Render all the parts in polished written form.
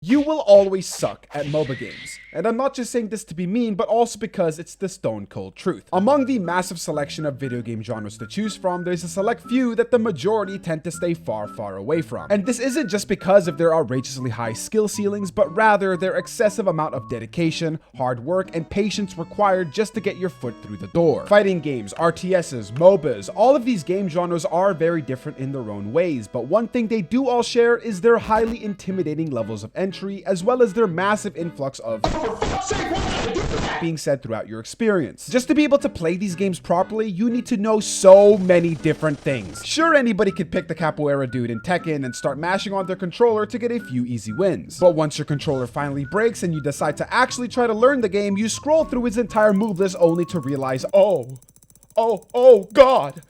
You will always suck at MOBA games. And I'm not just saying this to be mean, but also because it's the stone cold truth. Among the massive selection of video game genres to choose from, there's a select few that the majority tend to stay far, far away from. And this isn't just because of their outrageously high skill ceilings, but rather their excessive amount of dedication, hard work, and patience required just to get your foot through the door. Fighting games, RTSs, MOBAs, all of these game genres are very different in their own ways, but one thing they do all share is their highly intimidating levels of entry, as well as their massive influx of being said throughout your experience. Just to be able to play these games properly, you need to know so many different things. Sure, anybody could pick the capoeira dude in Tekken and start mashing on their controller to get a few easy wins. But once your controller finally breaks and you decide to actually try to learn the game, you scroll through its entire move list only to realize, oh God,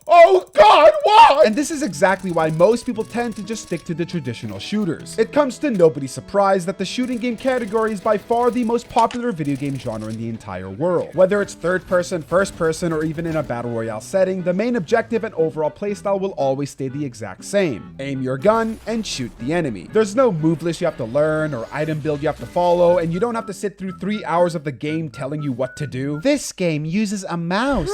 why? And this is exactly why most people tend to just stick to the traditional shooters. It comes to nobody's surprise that the shooting game category is by far the most popular video game genre in the entire world. Whether it's third person, first person, or even in a battle royale setting, the main objective and overall playstyle will always stay the exact same. Aim your gun and shoot the enemy. There's no move list you have to learn or item build you have to follow, and you don't have to sit through 3 hours of the game telling you what to do. This game uses a mouse.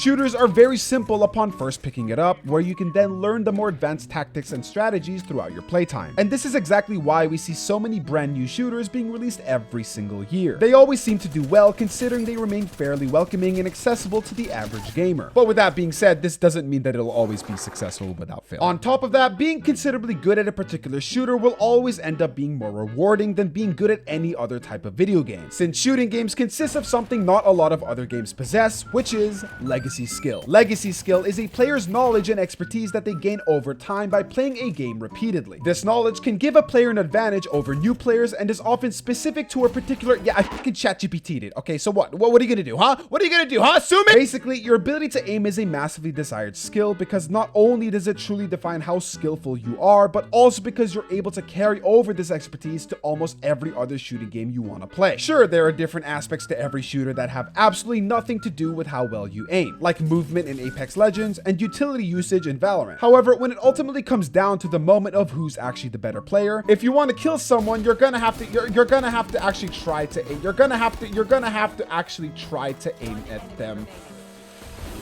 Shooters are very simple upon first picking it up, where you can then learn the more advanced tactics and strategies throughout your playtime. And this is exactly why we see so many brand new shooters being released every single year. They always seem to do well considering they remain fairly welcoming and accessible to the average gamer. But with that being said, this doesn't mean that it'll always be successful without fail. On top of that, being considerably good at a particular shooter will always end up being more rewarding than being good at any other type of video game, since shooting games consist of something not a lot of other games possess, which is legacy skill. Legacy skill is a player's knowledge and expertise that they gain over time by playing a game repeatedly. This knowledge can give a player an advantage over new players and is often specific to a particular— yeah, I fucking ChatGPT'd it. Okay, so what are you gonna do, huh? What are you gonna do, huh? Sue me? Basically, your ability to aim is a massively desired skill because not only does it truly define how skillful you are, but also because you're able to carry over this expertise to almost every other shooting game you want to play. Sure, there are different aspects to every shooter that have absolutely nothing to do with how well you aim, like movement in Apex Legends and utility usage in Valorant. However, when it ultimately comes down to the moment of who's actually the better player, if you want to kill someone, you're gonna have to actually try to aim. You're gonna have to actually try to aim at them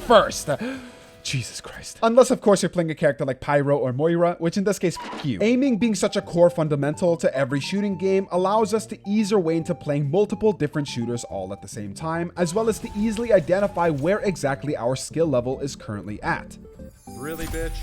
first. Jesus Christ. Unless, of course, you're playing a character like Pyro or Moira, which in this case, fuck you. Aiming being such a core fundamental to every shooting game allows us to ease our way into playing multiple different shooters all at the same time, as well as to easily identify where exactly our skill level is currently at. Really, bitch?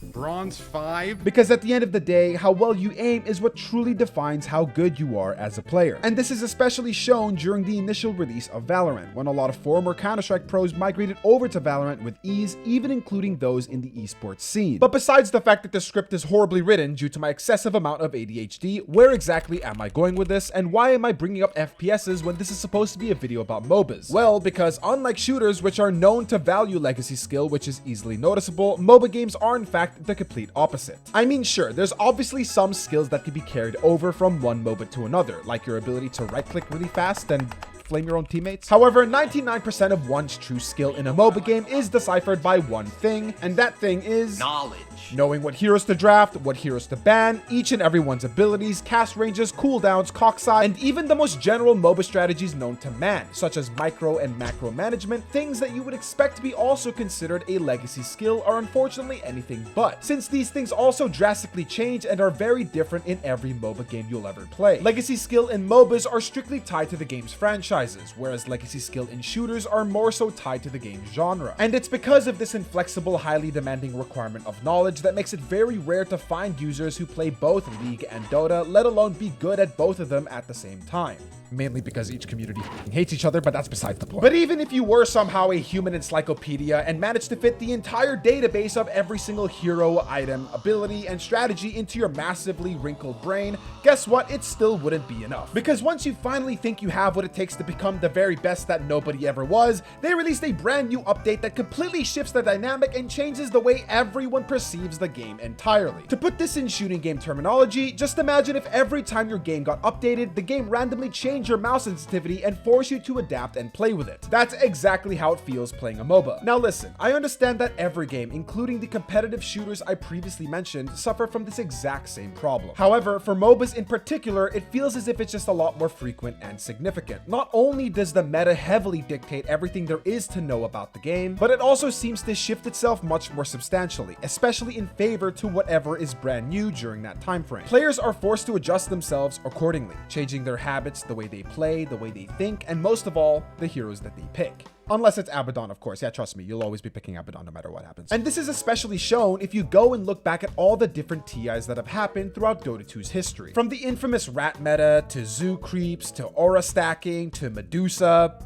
Bronze 5? Because at the end of the day, how well you aim is what truly defines how good you are as a player. And this is especially shown during the initial release of Valorant, when a lot of former Counter-Strike pros migrated over to Valorant with ease, even including those in the esports scene. But besides the fact that the script is horribly written due to my excessive amount of ADHD, where exactly am I going with this, and why am I bringing up FPSs when this is supposed to be a video about MOBAs? Well, because unlike shooters, which are known to value legacy skill, which is easily noticeable, MOBA games are in fact the complete opposite. I mean, sure, there's obviously some skills that can be carried over from one MOBA to another, like your ability to right-click really fast and flame your own teammates. However, 99% of one's true skill in a MOBA game is deciphered by one thing, and that thing is knowledge. Knowing what heroes to draft, what heroes to ban, each and everyone's abilities, cast ranges, cooldowns, cockside, and even the most general MOBA strategies known to man, such as micro and macro management. Things that you would expect to be also considered a legacy skill are unfortunately anything but, since these things also drastically change and are very different in every MOBA game you'll ever play. Legacy skill in MOBAs are strictly tied to the game's franchises, whereas legacy skill in shooters are more so tied to the game's genre. And it's because of this inflexible, highly demanding requirement of knowledge that makes it very rare to find users who play both League and Dota, let alone be good at both of them at the same time. Mainly because each community hates each other, but that's besides the point. But even if you were somehow a human encyclopedia and managed to fit the entire database of every single hero, item, ability, and strategy into your massively wrinkled brain, guess what? It still wouldn't be enough. Because once you finally think you have what it takes to become the very best that nobody ever was, they released a brand new update that completely shifts the dynamic and changes the way everyone perceives the game entirely. To put this in shooting game terminology, just imagine if every time your game got updated, the game randomly changed change your mouse sensitivity and force you to adapt and play with it. That's exactly how it feels playing a MOBA. Now listen, I understand that every game, including the competitive shooters I previously mentioned, suffer from this exact same problem. However, for MOBAs in particular, it feels as if it's just a lot more frequent and significant. Not only does the meta heavily dictate everything there is to know about the game, but it also seems to shift itself much more substantially, especially in favor to whatever is brand new during that time frame. Players are forced to adjust themselves accordingly, changing their habits, the way they play, the way they think, and most of all, the heroes that they pick. Unless it's Abaddon, of course. Yeah, trust me, you'll always be picking Abaddon no matter what happens. And this is especially shown if you go and look back at all the different TIs that have happened throughout Dota 2's history. From the infamous rat meta, to zoo creeps, to aura stacking, to Medusa.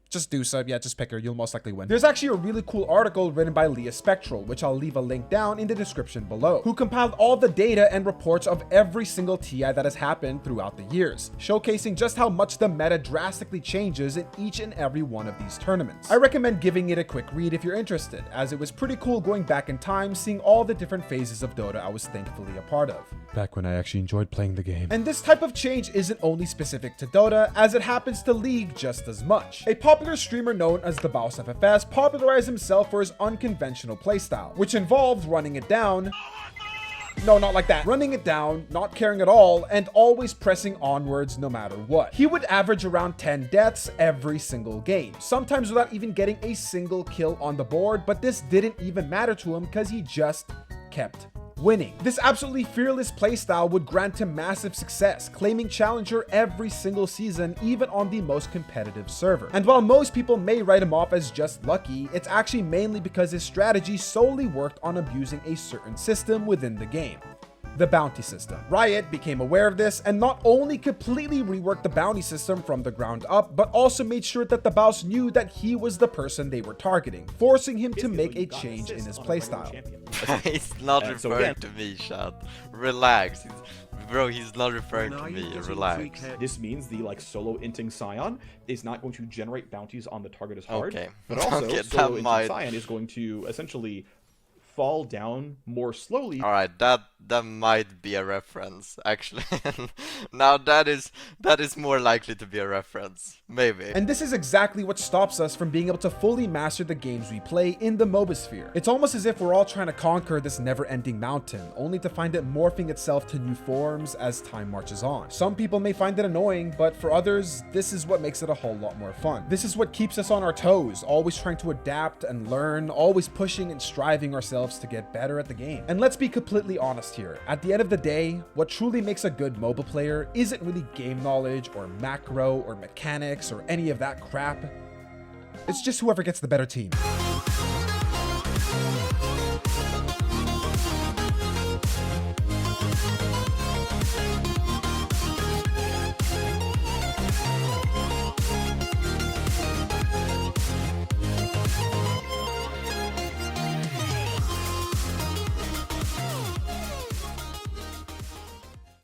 Just do so. Yeah, just pick her. You'll most likely win. There's actually a really cool article written by Leah Spectral, which I'll leave a link down in the description below, who compiled all the data and reports of every single TI that has happened throughout the years, showcasing just how much the meta drastically changes in each and every one of these tournaments. I recommend giving it a quick read if you're interested, as it was pretty cool going back in time, seeing all the different phases of Dota I was thankfully a part of. Back when I actually enjoyed playing the game. And this type of change isn't only specific to Dota, as it happens to League just as much. A popular streamer known as the Baus FFS popularized himself for his unconventional playstyle, which involved running it down. No, not like that. Running it down, not caring at all, and always pressing onwards no matter what. He would average around 10 deaths every single game, sometimes without even getting a single kill on the board, but this didn't even matter to him because he just kept winning. This absolutely fearless playstyle would grant him massive success, claiming Challenger every single season, even on the most competitive server. And while most people may write him off as just lucky, it's actually mainly because his strategy solely worked on abusing a certain system within the game. The bounty system. Riot became aware of this and not only completely reworked the bounty system from the ground up, but also made sure that the Baus knew that he was the person they were targeting, forcing him to make a change in his playstyle. He's not referring to me, Chad. Relax. Bro, he's not referring to me. Relax. This means the solo inting Scion is not going to generate bounties on the target as hard. Okay. But also, Okay, solo inting might... Scion is going to essentially fall down more slowly. All right, that might be a reference actually. Now that is more likely to be a reference, maybe. And this is exactly what stops us from being able to fully master the games we play in the MOBA sphere. It's almost as if we're all trying to conquer this never-ending mountain, only to find it morphing itself to new forms as time marches on. Some people may find it annoying, but for others, this is what makes it a whole lot more fun. This is what keeps us on our toes, always trying to adapt and learn, always pushing and striving ourselves to get better at the game. And let's be completely honest here. At the end of the day, what truly makes a good MOBA player isn't really game knowledge or macro or mechanics or any of that crap. It's just whoever gets the better team.